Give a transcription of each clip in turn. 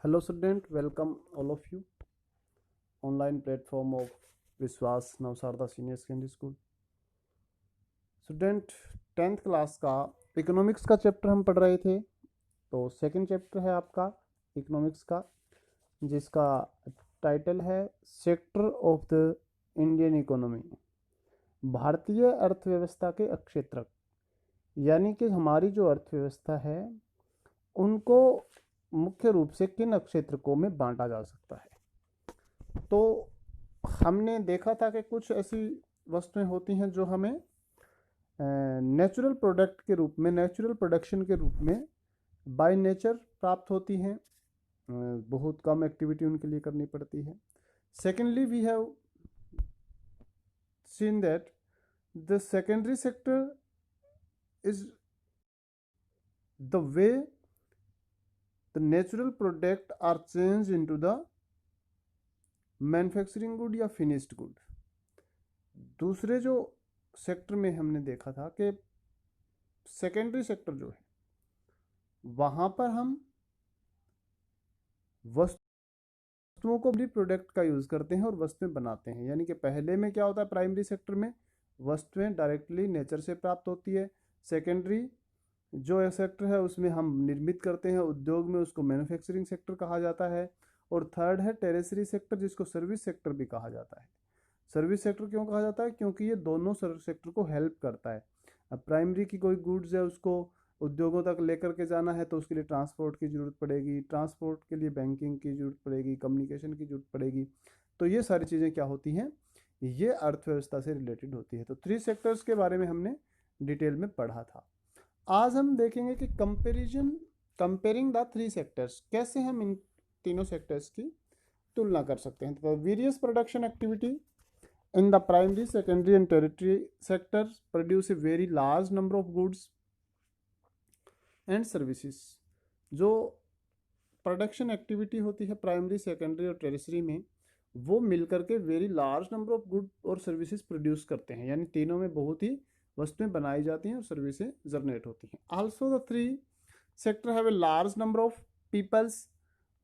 Hello student, welcome all of you. Online platform of Vishwas Navsarda senior secondary school. Student 10th class का economics का chapter हम पढ़ रहे थे। तो सेकंड चैप्टर है आपका इकोनॉमिक्स का, जिसका टाइटल है sector of the Indian economy, भारतीय अर्थव्यवस्था के क्षेत्रक। यानी कि हमारी जो अर्थव्यवस्था है उनको मुख्य रूप से किन क्षेत्रकों में बांटा जा सकता है। तो हमने देखा था कि कुछ ऐसी वस्तुएं होती हैं जो हमें नेचुरल प्रोडक्ट के रूप में, नेचुरल प्रोडक्शन के रूप में बाय नेचर प्राप्त होती हैं, बहुत कम एक्टिविटी उनके लिए करनी पड़ती है। Secondly we have seen that the secondary sector is the way the natural product are changed into the manufacturing good या फिनिश्ड गुड। दूसरे जो सेक्टर में हमने देखा था कि सेकेंडरी सेक्टर जो है वहाँ पर हम वस्तुओं को भी प्रोडक्ट का यूज़ करते हैं और वस्तुएं बनाते हैं। यानी कि पहले में क्या होता है, प्राइमरी सेक्टर में वस्तुएं डायरेक्टली नेचर से प्राप्त होती है। सेकेंडरी जो सेक्टर है उसमें हम निर्मित करते हैं उद्योग में, उसको मैन्युफैक्चरिंग सेक्टर कहा जाता है। और थर्ड है टेरेसरी सेक्टर, जिसको सर्विस सेक्टर भी कहा जाता है। सर्विस सेक्टर क्यों कहा जाता है? क्योंकि ये दोनों सेक्टर को हेल्प करता है। अब प्राइमरी की कोई गुड्स है उसको उद्योगों तक लेकर के जाना है तो उसके लिए ट्रांसपोर्ट की ज़रूरत पड़ेगी, ट्रांसपोर्ट के लिए बैंकिंग की ज़रूरत पड़ेगी, कम्युनिकेशन की ज़रूरत पड़ेगी। तो ये सारी चीज़ें क्या होती हैं, ये अर्थव्यवस्था से रिलेटेड होती है। तो 3 सेक्टर्स के बारे में हमने डिटेल में पढ़ा था। आज हम देखेंगे कि कंपेयरिंग द 3 सेक्टर्स, कैसे हम इन तीनों सेक्टर्स की तुलना कर सकते हैं। तो various production activity in the primary, secondary and territory sectors produce a very large number of goods and services. जो प्रोडक्शन एक्टिविटी होती है प्राइमरी, सेकेंडरी और टेरिटरी में, वो मिलकर के very large number of good और सर्विसेज प्रोड्यूस करते हैं। यानी तीनों में बहुत ही वस्तुएं बनाई जाती हैं और सर्विसेज जनरेट होती हैं। Also the 3 sector have a large number of peoples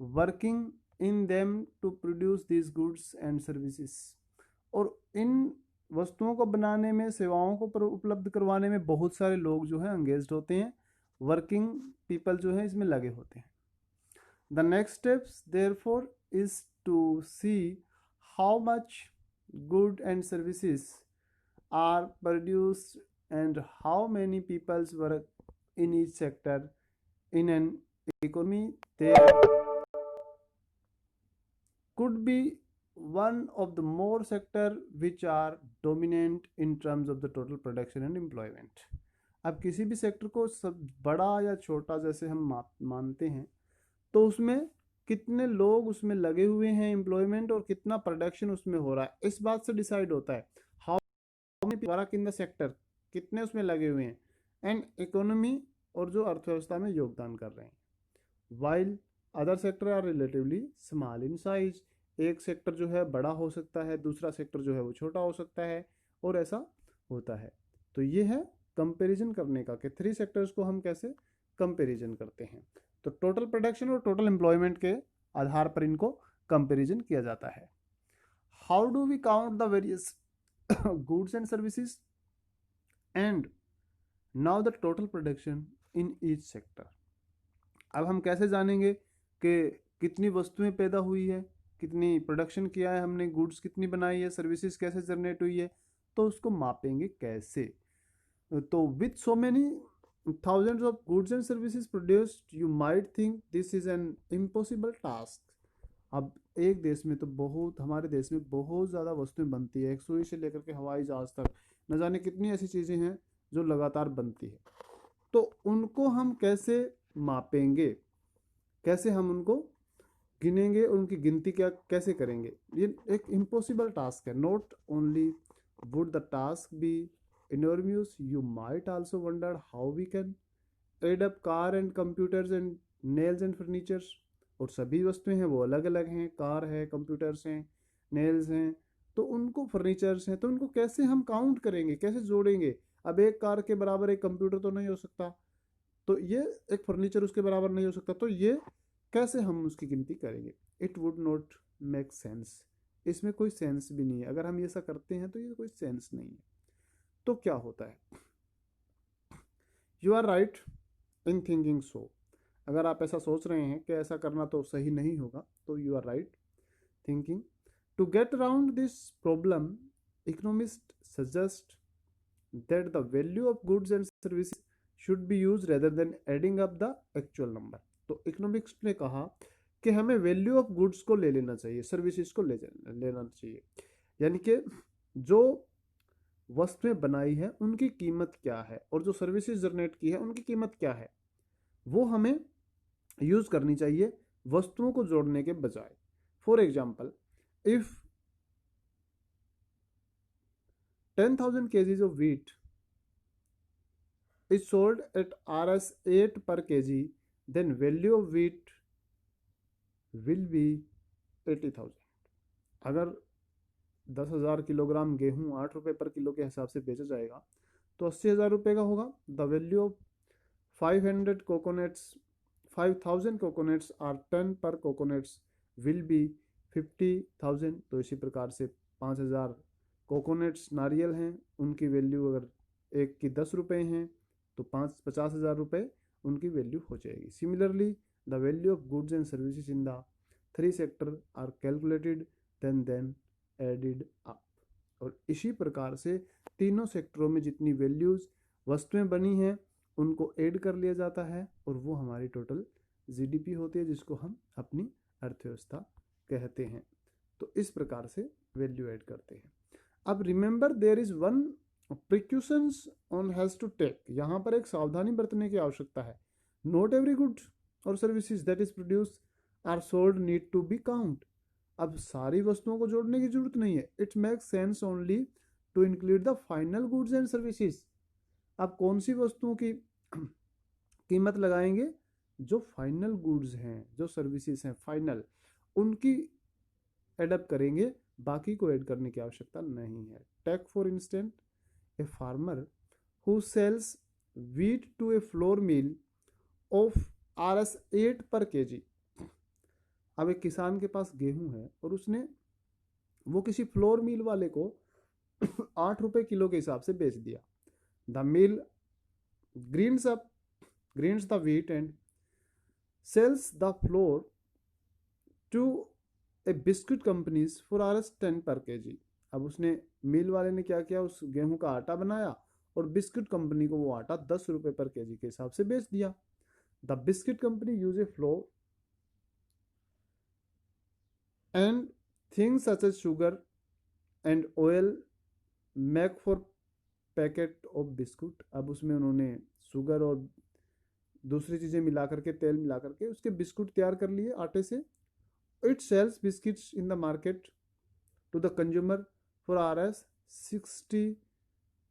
working in them to produce this goods and services. और इन वस्तुओं को बनाने में, सेवाओं को उपलब्ध करवाने में बहुत सारे लोग जो हैं एंगेज्ड होते हैं, वर्किंग पीपल जो है इसमें लगे होते हैं। The next steps therefore is to see how much good and services are produced and how many people work in each sector in an economy. There could be one of the more sector which are dominant in terms of the total production and employment. अब किसी भी sector को सब बड़ा या छोटा जैसे हम मानते हैं तो उसमें कितने लोग उसमें लगे हुए हैं, एम्प्लॉयमेंट, और कितना प्रोडक्शन उसमें हो रहा है, इस बात से डिसाइड होता है how work in the sector, कितने उसमें लगे हुए हैं, एंड इकोनॉमी, और जो अर्थव्यवस्था में योगदान कर रहे हैं। While other sector are relatively small in size. एक सेक्टर जो है बड़ा हो सकता है, दूसरा सेक्टर जो है वो छोटा हो सकता है, और ऐसा होता है। तो ये है कंपैरिजन करने का कि 3 सेक्टर्स को हम कैसे कंपैरिजन करते हैं। तो टोटल प्रोडक्शन और टोटल एम्प्लॉयमेंट के आधार पर इनको कंपैरिजन किया जाता है। How do we count the various goods and services and now the total production in each sector। अब हम कैसे जानेंगे कि कितनी वस्तुएं पैदा हुई है, कितनी प्रोडक्शन किया है हमने, गुड्स कितनी बनाई है, सर्विसेज कैसे जनरेट हुई है, तो उसको मापेंगे कैसे। तो with so many thousands of goods and services produced you might think this is an impossible task। अब एक देश में तो बहुत, हमारे देश में बहुत ज़्यादा वस्तुएं बनती है, एक सुई से लेकर के हवाई जहाज़ तक, न जाने कितनी ऐसी चीज़ें हैं जो लगातार बनती है। तो उनको हम कैसे मापेंगे, कैसे हम उनको गिनेंगे, उनकी गिनती क्या कैसे करेंगे, ये एक इम्पॉसिबल टास्क है। Not only would the task be enormous, you might also wonder how we can add up car and computers and nails and furnitures। और सभी वस्तुएं हैं वो अलग अलग हैं, कार है, कंप्यूटर्स हैं, नेल्स हैं, तो उनको फर्नीचर्स हैं, तो उनको कैसे हम काउंट करेंगे, कैसे जोड़ेंगे। अब एक कार के बराबर एक कंप्यूटर तो नहीं हो सकता, तो ये एक फर्नीचर उसके बराबर नहीं हो सकता। तो ये कैसे हम उसकी गिनती करेंगे? It would not make sense, इसमें कोई सेंस भी नहीं है। अगर हम ऐसा करते हैं तो ये कोई सेंस नहीं है। तो क्या होता है? You are right in thinking so, अगर आप ऐसा सोच रहे हैं कि ऐसा करना तो सही नहीं होगा, तो you are right thinking. To get around this problem, economist suggest that the value of goods and services should be used rather than adding up the actual number। तो इकोनॉमिक्स ने कहा कि हमें वैल्यू ऑफ गुड्स को ले लेना चाहिए, services को लेना चाहिए, यानी कि जो वस्तुएं बनाई है उनकी कीमत क्या है और जो सर्विसेज जनरेट की है उनकी कीमत क्या है, वो हमें यूज करनी चाहिए वस्तुओं को जोड़ने के बजाय। For example, if 10,000 kgs of wheat is sold at Rs 8 per kg, then value of wheat will be 80,000। अगर 10,000 किलोग्राम गेहूं 8 रुपये पर किलो के हिसाब से बेचा जाएगा तो 80,000 रुपये का होगा। The value of 500 coconuts 5,000 coconuts are 10 per coconuts will be 50,000। तो इसी प्रकार से 5,000 कोकोनट्स नारियल हैं, उनकी वैल्यू अगर एक की 10 रुपये हैं तो 50,000 रुपये उनकी वैल्यू हो जाएगी। Similarly the value of goods and services in the 3 sector are calculated then added up. और इसी प्रकार से तीनों सेक्टरों में जितनी वैल्यूज वस्तुएं बनी हैं उनको ऐड कर लिया जाता है और वो हमारी टोटल जीडीपी होती है, जिसको हम अपनी अर्थव्यवस्था कहते हैं। तो इस प्रकार से वैल्यू ऐड करते हैं। अब remember there is one precautions one has to take, यहाँ पर एक सावधानी बरतने की आवश्यकता है। नॉट एवरी गुड और services that is produce are sold need to be count. अब सारी वस्तुओं को जोड़ने की जरूरत नहीं है। It makes sense only to include the final goods and services. अब कौन सी वस्तुओं की कीमत लगाएंगे? जो फाइनल गुड्स हैं, जो सर्विसेज हैं फाइनल, उनकी एडअप करेंगे, बाकी को ऐड करने की आवश्यकता नहीं है। Take for instance a farmer who sells wheat to a flour mill of Rs 8 per kg। अब एक किसान के पास गेहूं है और उसने वो किसी फ्लोर मिल वाले को 8 रुपए किलो के हिसाब से बेच दिया। The mill grinds the wheat and sells the flour to a biscuit companies for Rs 10 per kg। अब उसने मिल वाले ने क्या किया, उस गेहूं का आटा बनाया और बिस्किट कंपनी को वो आटा 10 रुपए पर केजी के हिसाब से बेच दिया। The biscuit company use a flour and things such as sugar and oil make four packet of biscuit. अब उसमें उन्होंने शुगर और दूसरी चीजें मिला करके, तेल मिला करके उसके बिस्कुट तैयार कर लिए आटे से। It sells biscuits in the market to the consumer for Rs 60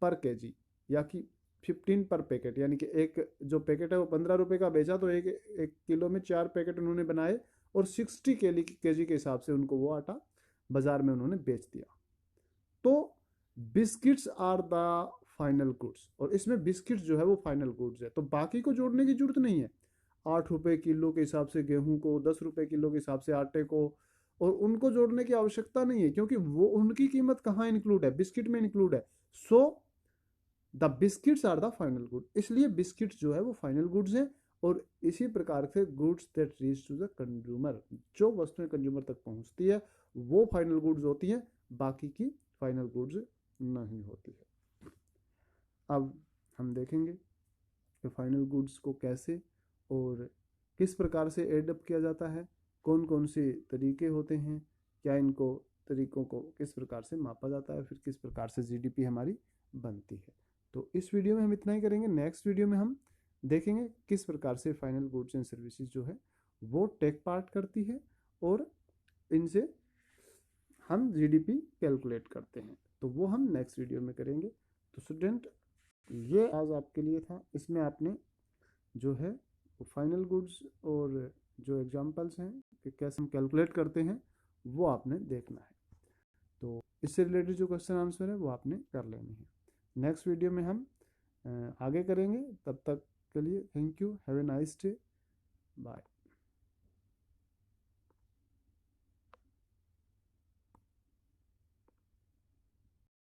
पर केजी, या कि 15 पर पैकेट, यानी कि एक जो पैकेट है वो 15 रुपए का बेचा तो एक किलो में 4 पैकेट उन्होंने बनाए और 60 केजी के हिसाब से उनको वो आटा बाजार में उन्होंने बेच दिया। तो biscuits are the final goods, और इसमें बिस्किट्स जो है वो फाइनल गुड्स है। तो बाकी को जोड़ने की जरूरत नहीं है। 8 रुपए किलो के हिसाब से गेहूं को, 10 रुपए किलो के हिसाब से आटे को, और उनको जोड़ने की आवश्यकता नहीं है, क्योंकि वो उनकी कीमत कहाँ इंक्लूड है? बिस्किट में इंक्लूड है। So the biscuits are the final good, इसलिए बिस्किट्स जो है वो फाइनल गुड्स हैं। और इसी प्रकार से goods that reach to the consumer, जो वस्तुएं कंज्यूमर तक पहुंचती है वो फाइनल गुड्स होती हैं, बाकी की फाइनल गुड्स नहीं होती है। अब हम देखेंगे कि फाइनल गुड्स को कैसे और किस प्रकार से एडअप किया जाता है, कौन कौन से तरीके होते हैं, क्या इनको तरीकों को किस प्रकार से मापा जाता है, फिर किस प्रकार से जीडीपी हमारी बनती है। तो इस वीडियो में हम इतना ही करेंगे। नेक्स्ट वीडियो में हम देखेंगे किस प्रकार से फाइनल गुड्स एंड सर्विसेज जो है वो टेक पार्ट करती है और इनसे हम जीडीपी कैलकुलेट करते हैं। तो वो हम नेक्स्ट वीडियो में करेंगे। तो स्टूडेंट, ये आज आपके लिए था। इसमें आपने जो है फाइनल गुड्स और जो एग्जांपल्स हैं कि कैसे हम कैलकुलेट करते हैं वो आपने देखना है। तो इससे रिलेटेड जो क्वेश्चन आंसर है वो आपने कर लेनी है। नेक्स्ट वीडियो में हम आगे करेंगे। तब तक के लिए thank you, have a nice day, bye.